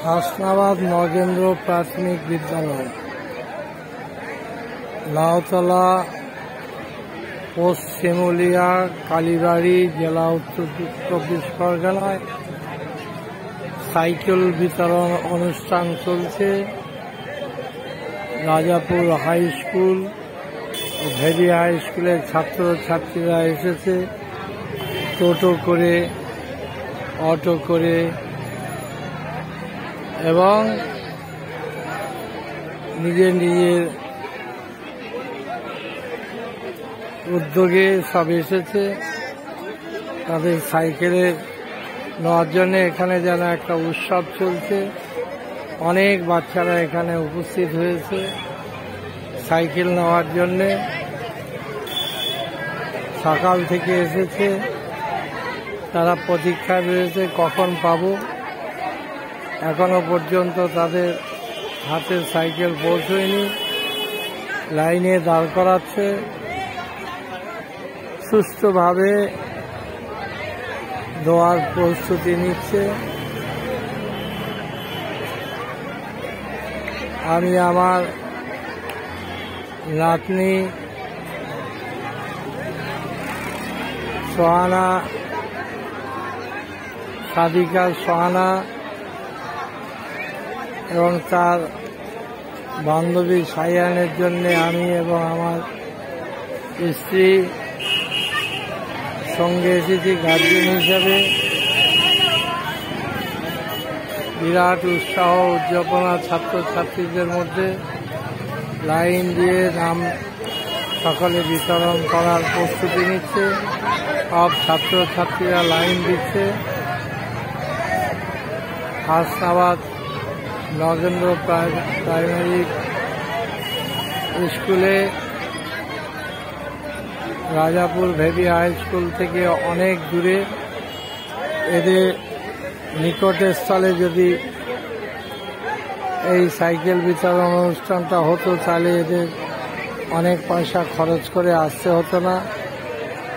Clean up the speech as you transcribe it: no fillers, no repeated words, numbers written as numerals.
হাসনাবাদ নগেন্দ্র প্রাথমিক বিদ্যালয়, লাউতলা, পোস্ট শিমুলিয়া, কালীবাড়ি, জেলা উত্তর চব্বিশ পরগনায় সাইকেল বিতরণ অনুষ্ঠান চলছে। রাজাপুর হাই স্কুল ও ভেরি হাই স্কুলের ছাত্রছাত্রীরা এসেছে টোটো করে, অটো করে এবং নিজের উদ্যোগে সব এসেছে তাদের সাইকেলে নেওয়ার জন্য। এখানে যেন একটা উৎসব চলছে, অনেক বাচ্চারা এখানে উপস্থিত হয়েছে সাইকেল নেওয়ার জন্যে। সকাল থেকে এসেছে, তারা প্রতীক্ষায় রয়েছে কখন পাবো। এখনো পর্যন্ত তাদের হাতে সাইকেল পৌঁছয়নি, লাইনে দাঁড় করাচ্ছে। সুষ্ঠুভাবে দেওয়ার প্রস্তুতি নিচ্ছে। আমি আমার নাতনি সোহানা, সাদিকা সোহানা এবং তার বান্ধবী সাইয়ানের জন্য আমি এবং আমার স্ত্রী সঙ্গে এসেছি গার্জিয়ান হিসাবে। বিরাট উৎসাহ উদযাপনা ছাত্রছাত্রীদের মধ্যে। লাইন দিয়ে নাম সকলে বিতরণ করার প্রস্তুতি নিচ্ছে। সব ছাত্রছাত্রীরা লাইন দিচ্ছে। হাসনাবাদ নগেন্দ্র প্রাইমারি স্কুলে রাজাপুর ভেরি হাই স্কুল থেকে অনেক দূরে। এদের নিকটের স্থলে যদি এই সাইকেল বিতরণ অনুষ্ঠানটা হতো তাহলে এদের অনেক পয়সা খরচ করে আসতে হতো না।